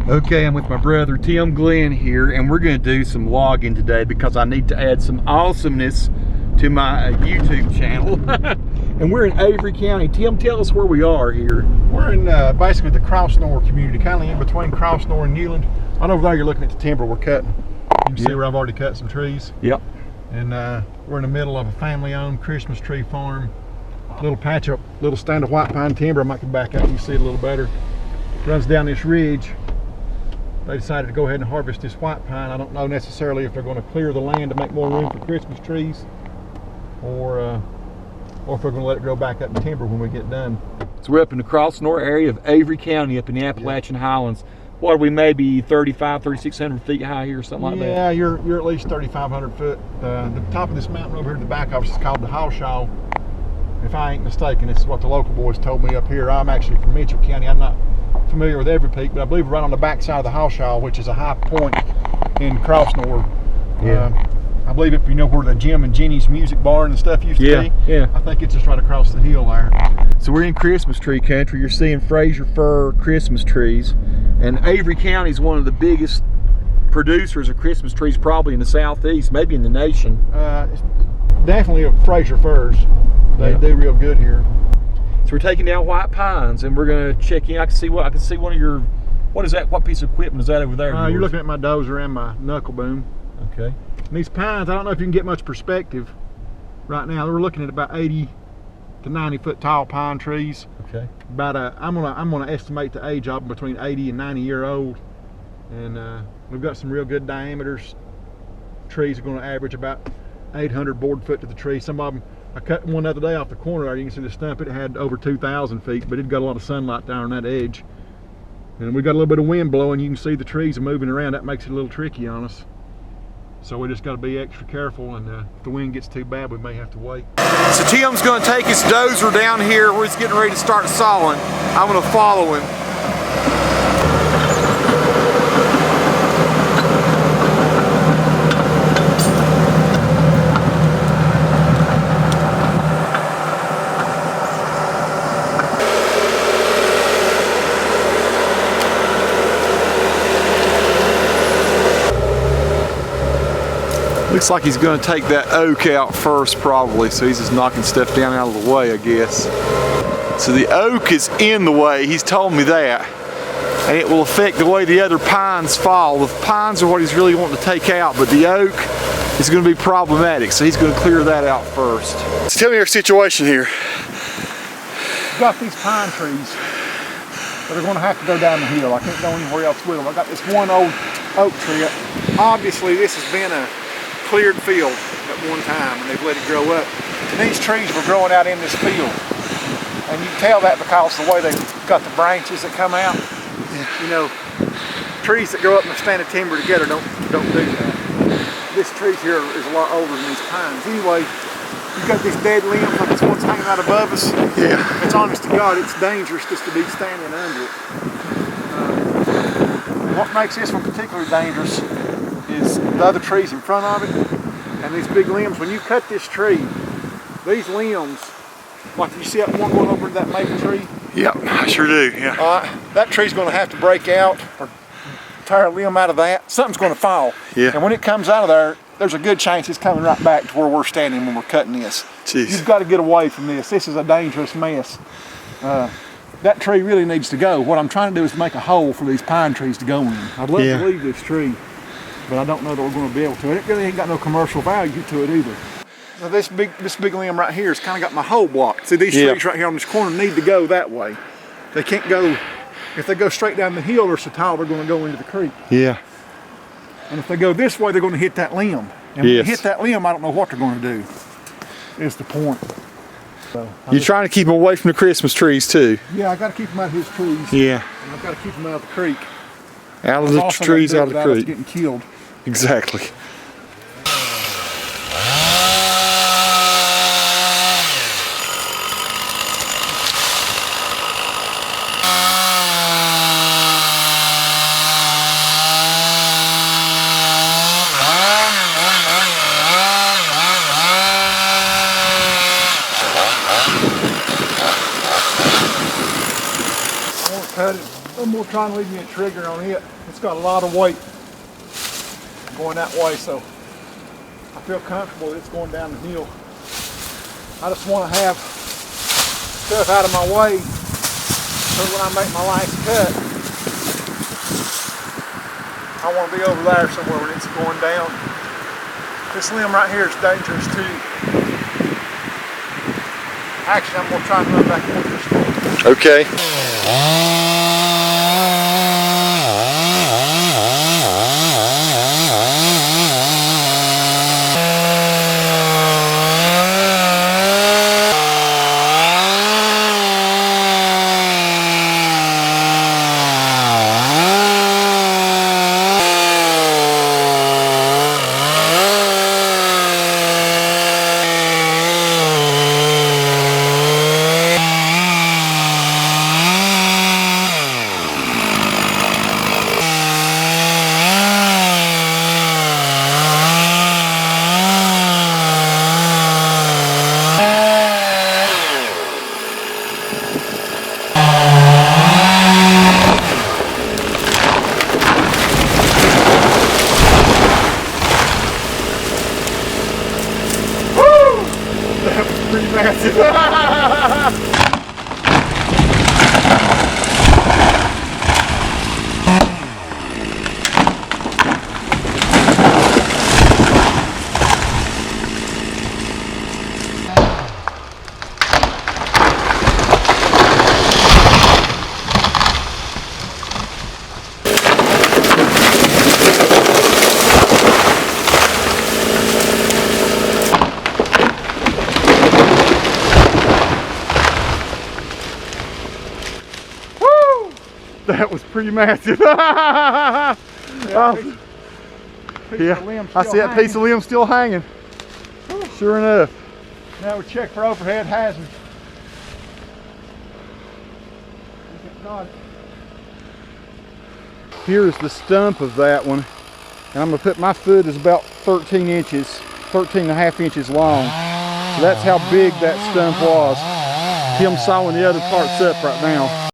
Okay, I'm with my brother Tim Glenn here, and we're going to do some logging today because I need to add some awesomeness to my YouTube channel. And we're in Avery County. Tim, tell us where we are here. We're in basically the Crossnore community, kind of in between Crossnore and Newland. Right over there, you're looking at the timber we're cutting. You can see where I've already cut some trees. Yep. And we're in the middle of a family-owned Christmas tree farm. Little patch up, little stand of white pine timber. I might come back out and you see it a little better. Runs down this ridge. They decided to go ahead and harvest this white pine. I don't know necessarily if they're going to clear the land to make more room for Christmas trees, or if we're going to let it grow back up in timber when we get done. So we're up in the Crossnore area of Avery County, up in the Appalachian Highlands. What are we, maybe 3,600 feet high here or something like that? Yeah, you're at least 3,500 foot. The top of this mountain over here in the back of us is called the Hawshaw. If I ain't mistaken, this is what the local boys told me up here. I'm actually from Mitchell County. I'm not familiar with every peak, but I believe we're right on the back side of the Hawshaw, which is a high point in Crossnore. Yeah. I believe if you know where the Jim and Jenny's music barn and stuff used to be. Yeah. I think it's just right across the hill there. So we're in Christmas tree country. You're seeing Fraser fir Christmas trees, and Avery County is one of the biggest producers of Christmas trees probably in the southeast, maybe in the nation. It's definitely a Fraser firs. They do real good here. So we're taking down white pines, and we're going to check in. I can see one of your, what is that? What piece of equipment is that over there? You're looking at my dozer and my knuckle boom. Okay. And these pines, I don't know if you can get much perspective right now. We're looking at about 80 to 90 foot tall pine trees. Okay. I'm gonna estimate the age of them between 80 and 90 year old, and we've got some real good diameters. Trees are going to average about 800 board foot to the tree. Some of them, I cut one the other day off the corner there. You can see the stump. It had over 2,000 feet, but it got a lot of sunlight down on that edge. And we got a little bit of wind blowing. You can see the trees are moving around. That makes it a little tricky on us. So we just got to be extra careful, and if the wind gets too bad, we may have to wait. So Tim's going to take his dozer down here where he's getting ready to start sawing. I'm going to follow him. Looks like he's going to take that oak out first probably, so he's just knocking stuff down out of the way, I guess. So the oak is in the way, he's told me that, and it will affect the way the other pines fall. The pines are what he's really wanting to take out, but the oak is going to be problematic, so he's going to clear that out first. So tell me your situation here. I've got these pine trees that are going to have to go down the hill. I can't go anywhere else with them. I got this one old oak tree. Obviously this has been a cleared field at one time, and they've let it grow up. And these trees were growing out in this field, and you can tell that because the way they've got the branches that come out. You know, trees that grow up in a stand of timber together don't do that. This tree here is a lot older than these pines. Anyway, you've got these dead limbs like this one's hanging out above us. Yeah. It's honest to God, it's dangerous just to be standing under it. What makes this one particularly dangerous is the other trees in front of it and these big limbs. When you cut this tree, these limbs, like you see that one going over to that maple tree? Yep, I sure do, yeah. That tree's going to have to break out or tear a limb out of that. Something's going to fall. Yeah. And when it comes out of there, there's a good chance it's coming right back to where we're standing when we're cutting this. Jeez. You've got to get away from this. This is a dangerous mess. That tree really needs to go. What I'm trying to do is make a hole for these pine trees to go in. I'd love to leave this tree, but I don't know that we're going to be able to. It really ain't got no commercial value to it either. Now this big limb right here has kind of got my hole blocked. See, these trees right here on this corner need to go that way. They can't go, if they go straight down the hill, they're so tall they're going to go into the creek. Yeah. And if they go this way, they're going to hit that limb. And when they hit that limb, I don't know what they're going to do, is the point. So You're trying to keep them away from the Christmas trees too. Yeah, I got to keep them out of his trees. Yeah. And I've got to keep them out of the creek. Out of the trees, out of the creek. Getting killed. Exactly. I want to cut it little more trying to leave me a trigger on it. It's got a lot of weight going that way, so I feel comfortable that it's going down the hill. I just want to have stuff out of my way so when I make my last cut, I want to be over there somewhere when it's going down. This limb right here is dangerous too. Actually, I'm going to try and run back towards this one. Okay. Pretty massive. That was pretty massive. Yeah, I see that piece of limb still hanging. Sure enough. Now we check for overhead hazards. Here is the stump of that one. And I'm going to put my foot is about 13 inches, 13 and a half inches long. So that's how big that stump was. Him sawing the other parts up right now.